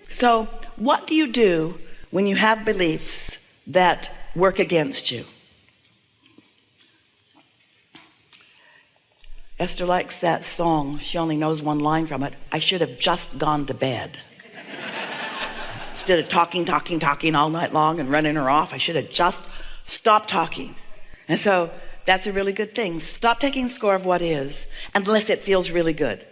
So what do you do when you have beliefs that work against you? Esther likes that song. She only knows one line from it. I should have just gone to bed. Instead of talking all night long and running her off, I should have just stopped talking. And so that's a really good thing. Stop taking score of what is unless it feels really good.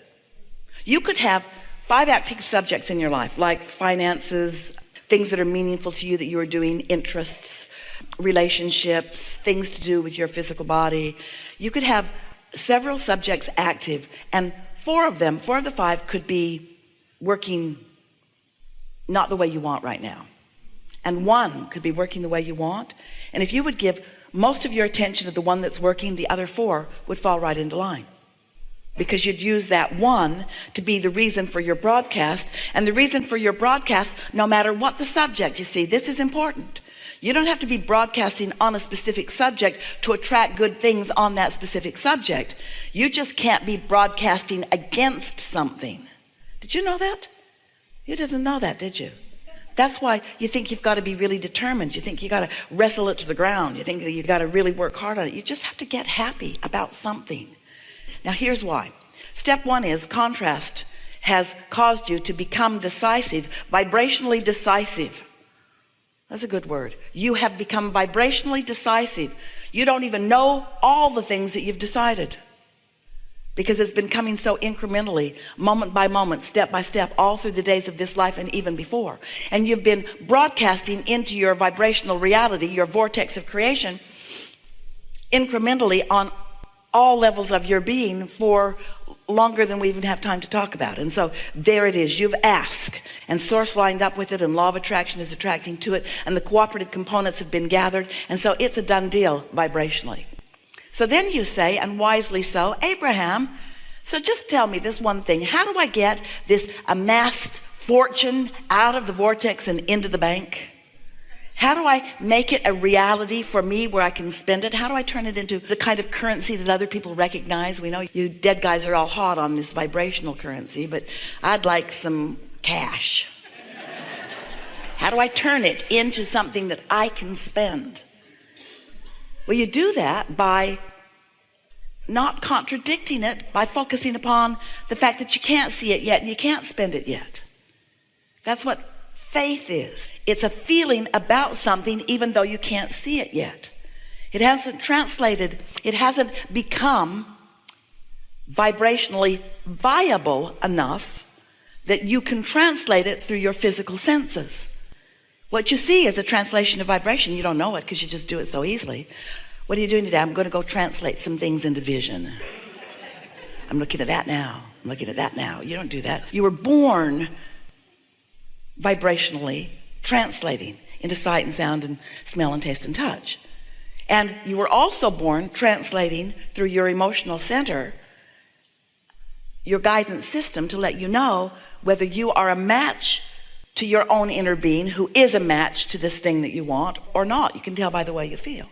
You could have 5 active subjects in your life, like finances, things that are meaningful to you that you are doing, interests, relationships, things to do with your physical body. You could have several subjects active, and 4 of the 5 could be working not the way you want right now, and 1 could be working the way you want. And if you would give most of your attention to the one that's working, the other 4 would fall right into line, because you'd use that 1 to be the reason for your broadcast. And the reason for your broadcast, no matter what the subject, you see, this is important. You don't have to be broadcasting on a specific subject to attract good things on that specific subject. You just can't be broadcasting against something. Did you know that? You didn't know that, did you? That's why you think you've got to be really determined. You think you got to wrestle it to the ground. You think that you've got to really work hard on it. You just have to get happy about something. Now here's why. Step 1 is contrast has caused you to become decisive, vibrationally decisive. That's a good word. You have become vibrationally decisive. You don't even know all the things that you've decided, because it's been coming so incrementally, moment by moment, step by step, all through the days of this life and even before. And you've been broadcasting into your vibrational reality, your vortex of creation, incrementally on all levels of your being for longer than we even have time to talk about. And so there it is. You've asked, and source lined up with it, and law of attraction is attracting to it, and the cooperative components have been gathered, and so it's a done deal vibrationally. So then you say, and wisely so, Abraham, so just tell me this one thing. How do I get this amassed fortune out of the vortex and into the bank? How do I make it a reality for me where I can spend it? How do I turn it into the kind of currency that other people recognize? We know you dead guys are all hot on this vibrational currency, but I'd like some cash. How do I turn it into something that I can spend? Well, you do that by not contradicting it, by focusing upon the fact that you can't see it yet and you can't spend it yet. That's what faith is. It's a feeling about something even though you can't see it yet. It hasn't translated, it hasn't become vibrationally viable enough that you can translate it through your physical senses. What you see is a translation of vibration. You don't know it because you just do it so easily. What are you doing today? I'm going to go translate some things into vision. I'm looking at that now. I'm looking at that now. You don't do that. You were born vibrationally translating into sight and sound and smell and taste and touch. And you were also born translating through your emotional center, your guidance system, to let you know whether you are a match to your own inner being, who is a match to this thing that you want, or not. You can tell by the way you feel.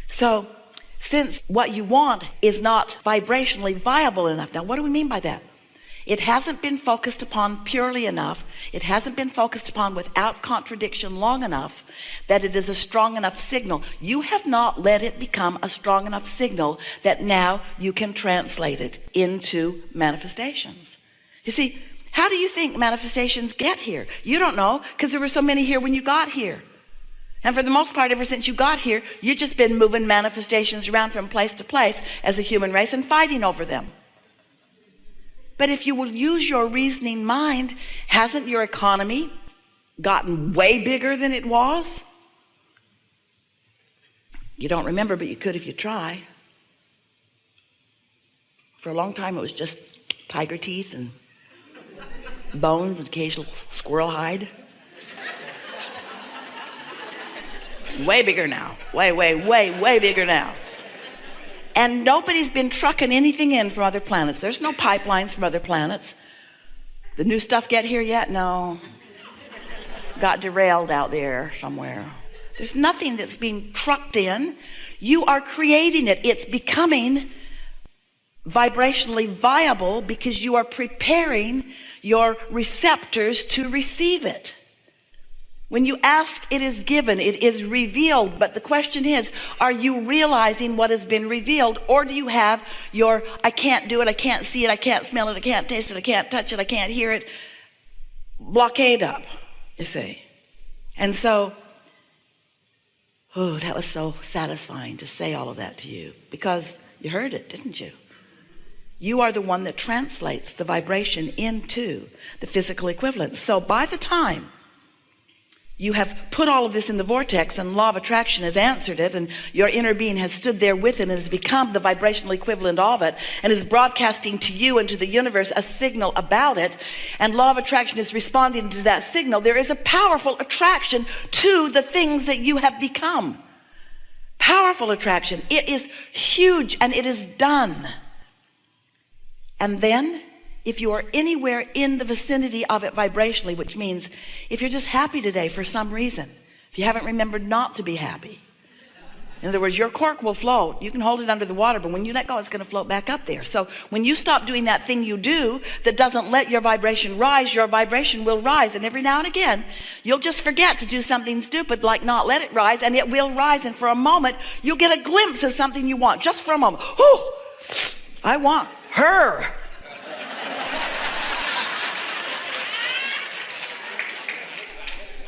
So since what you want is not vibrationally viable enough, now what do we mean by that? It hasn't been focused upon purely enough. It hasn't been focused upon without contradiction long enough that it is a strong enough signal. You have not let it become a strong enough signal that now you can translate it into manifestations. You see, how do you think manifestations get here? You don't know, because there were so many here when you got here. And for the most part, ever since you got here, you've just been moving manifestations around from place to place as a human race and fighting over them. But if you will use your reasoning mind, hasn't your economy gotten way bigger than it was? You don't remember, but you could if you try. For a long time, it was just tiger teeth and bones and occasional squirrel hide. Way bigger now. Way bigger now. And nobody's been trucking anything in from other planets. There's no pipelines from other planets. The new stuff get here yet? No. Got derailed out there somewhere. There's nothing that's being trucked in. You are creating it. It's becoming vibrationally viable because you are preparing your receptors to receive it. When you ask, it is given, it is revealed. But the question is, are you realizing what has been revealed? Or do you have your, I can't do it, I can't see it, I can't smell it, I can't taste it, I can't touch it, I can't hear it, blockade up, you see? And so, that was so satisfying to say all of that to you, because you heard it, didn't you? You are the one that translates the vibration into the physical equivalent. So by the time you have put all of this in the vortex and law of attraction has answered it, and your inner being has stood there with it and has become the vibrational equivalent of it and is broadcasting to you and to the universe a signal about it, and law of attraction is responding to that signal, there is a powerful attraction to the things that you have become. Powerful attraction. It is huge and it is done. And then if you are anywhere in the vicinity of it vibrationally, which means if you're just happy today for some reason, if you haven't remembered not to be happy, in other words, your cork will float. You can hold it under the water, but when you let go, it's going to float back up there. So when you stop doing that thing you do that doesn't let your vibration rise, your vibration will rise. And every now and again, you'll just forget to do something stupid like not let it rise, and it will rise. And for a moment, you'll get a glimpse of something you want, just for a moment. Whew, I want her.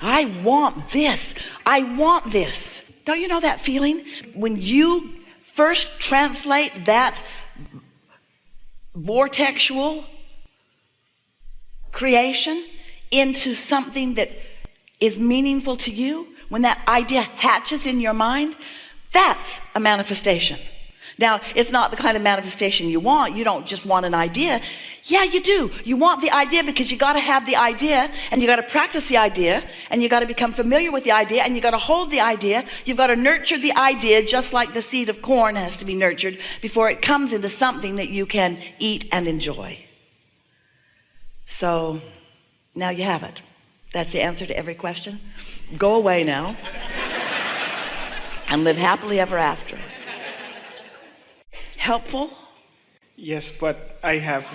I want this. I want this. Don't you know that feeling? When you first translate that vortexual creation into something that is meaningful to you, when that idea hatches in your mind, that's a manifestation. Now, it's not the kind of manifestation you want. You don't just want an idea. Yeah, you do. You want the idea because you got to have the idea, and you got to practice the idea, and you got to become familiar with the idea, and you got to hold the idea. You've got to nurture the idea just like the seed of corn has to be nurtured before it comes into something that you can eat and enjoy. So now you have it. That's the answer to every question. Go away now and live happily ever after. Helpful? Yes, but I have...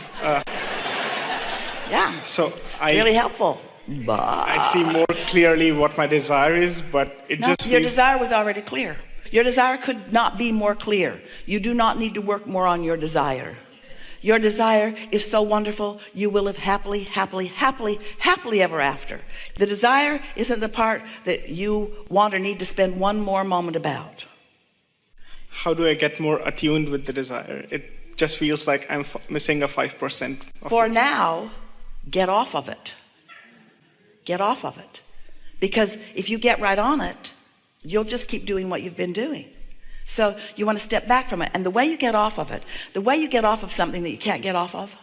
yeah, so really helpful. I see more clearly what my desire is, but it just feels... Your desire was already clear. Your desire could not be more clear. You do not need to work more on your desire. Your desire is so wonderful, you will live happily, happily, happily, happily ever after. The desire isn't the part that you want or need to spend one more moment about. How do I get more attuned with the desire? It just feels like I'm missing a 5%. For now, get off of it. Get off of it. Because if you get right on it, you'll just keep doing what you've been doing. So you want to step back from it. And the way you get off of it, the way you get off of something that you can't get off of,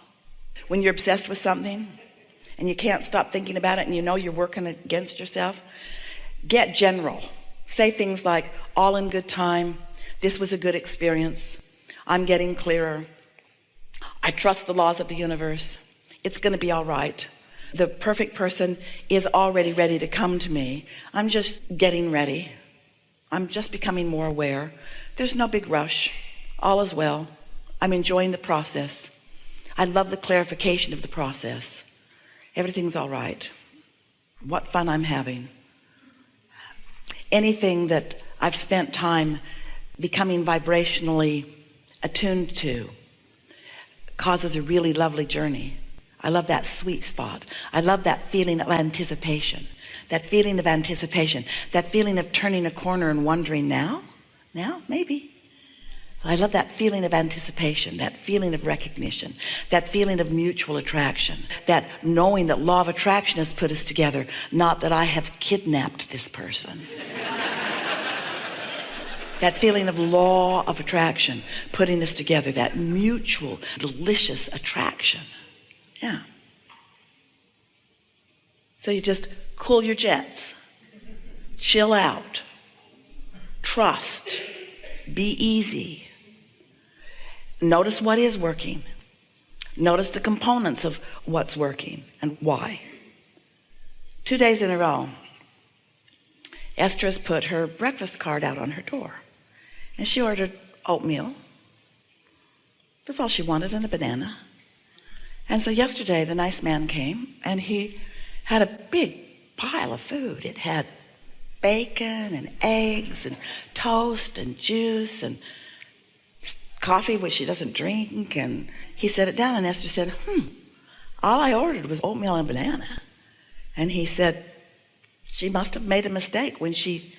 when you're obsessed with something and you can't stop thinking about it and you know you're working against yourself, get general. Say things like, all in good time. This was a good experience. I'm getting clearer. I trust the laws of the universe. It's going to be all right. The perfect person is already ready to come to me. I'm just getting ready. I'm just becoming more aware. There's no big rush. All is well. I'm enjoying the process. I love the clarification of the process. Everything's all right. What fun I'm having. Anything that I've spent time becoming vibrationally attuned to causes a really lovely journey. I love that sweet spot. I love that feeling of anticipation. That feeling of anticipation. That feeling of turning a corner and wondering now, maybe. I love that feeling of anticipation, that feeling of recognition, that feeling of mutual attraction, that knowing that law of attraction has put us together, not that I have kidnapped this person. That feeling of law of attraction putting us together, that mutual, delicious attraction. Yeah. So you just cool your jets, chill out, trust, be easy. Notice what is working. Notice the components of what's working and why. 2 days in a row, Esther has put her breakfast card out on her door. And she ordered oatmeal, That's all she wanted, and a banana. And so yesterday the nice man came and he had a big pile of food. It had bacon and eggs and toast and juice and coffee, which she doesn't drink. And he set it down, and Esther said, all I ordered was oatmeal and banana. And he said, she must have made a mistake when she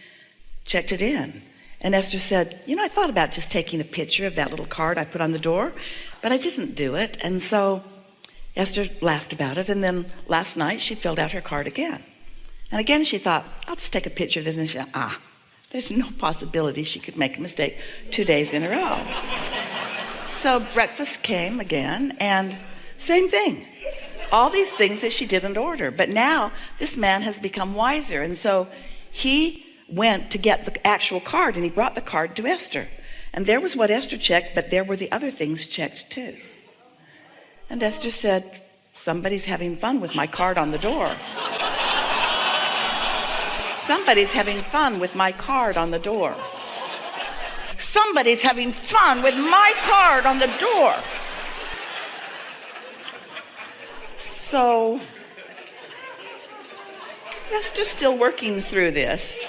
checked it in. And Esther said, I thought about just taking a picture of that little card I put on the door, but I didn't do it. And so Esther laughed about it, and then last night she filled out her card again. And again she thought, I'll just take a picture of this, and she thought, there's no possibility she could make a mistake 2 days in a row. So breakfast came again, and same thing. All these things that she didn't order. But now this man has become wiser, and so he went to get the actual card, and he brought the card to Esther. And there was what Esther checked, but there were the other things checked too. And Esther said, somebody's having fun with my card on the door. Somebody's having fun with my card on the door. Somebody's having fun with my card on the door. So Esther's still working through this.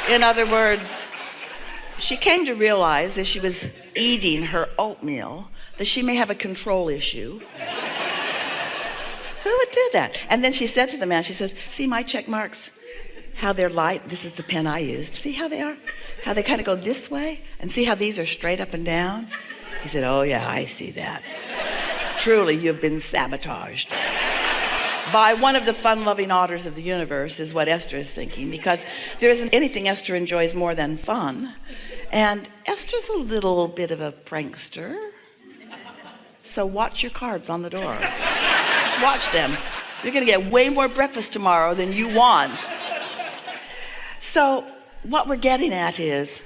In other words, she came to realize as she was eating her oatmeal that she may have a control issue. Who would do that? And then she said to the man, she said, see my check marks? How they're light. This is the pen I used. See how they are? How they kind of go this way? And see how these are straight up and down? He said, oh yeah, I see that. Truly, you've been sabotaged by one of the fun-loving otters of the universe, is what Esther is thinking, because there isn't anything Esther enjoys more than fun. And Esther's a little bit of a prankster. So watch your cards on the door. Just watch them. You're going to get way more breakfast tomorrow than you want. So what we're getting at is,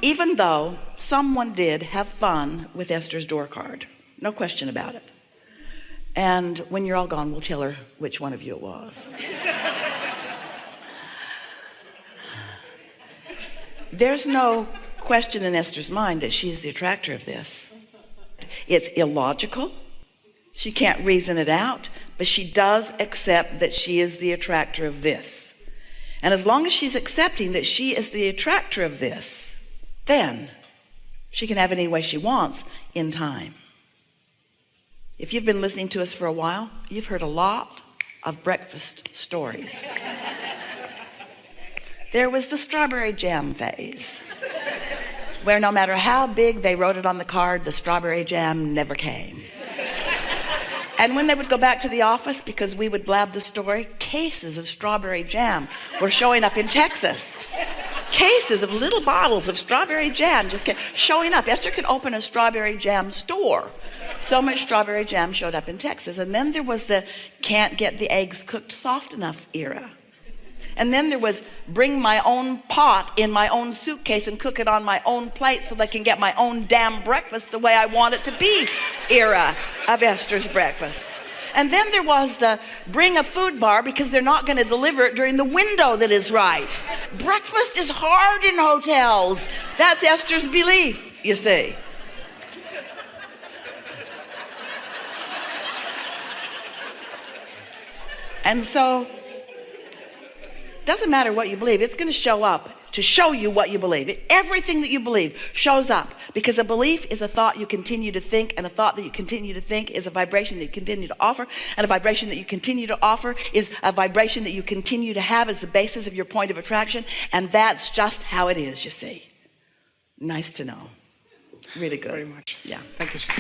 even though someone did have fun with Esther's door card, no question about it. And when you're all gone, we'll tell her which one of you it was. There's no question in Esther's mind that she's the attractor of this. It's illogical. She can't reason it out, but she does accept that she is the attractor of this. And as long as she's accepting that she is the attractor of this, then she can have it any way she wants in time. If you've been listening to us for a while, you've heard a lot of breakfast stories. There was the strawberry jam phase, where no matter how big they wrote it on the card, the strawberry jam never came. And when they would go back to the office, because we would blab the story, cases of strawberry jam were showing up in Texas. Cases of little bottles of strawberry jam just kept showing up. Esther could open a strawberry jam store. So much strawberry jam showed up in Texas. And then there was the can't get the eggs cooked soft enough era. And then there was bring my own pot in my own suitcase and cook it on my own plate so they can get my own damn breakfast the way I want it to be era of Esther's breakfast. And then there was the bring a food bar because they're not going to deliver it during the window that is right. Breakfast is hard in hotels. That's Esther's belief, you see. And so, doesn't matter what you believe, it's going to show up to show you what you believe. Everything that you believe shows up, because a belief is a thought you continue to think, and a thought that you continue to think is a vibration that you continue to offer, and a vibration that you continue to offer is a vibration that you continue to have as the basis of your point of attraction, and that's just how it is, you see. Nice to know. Really good. Very much. Yeah. Thank you, sir.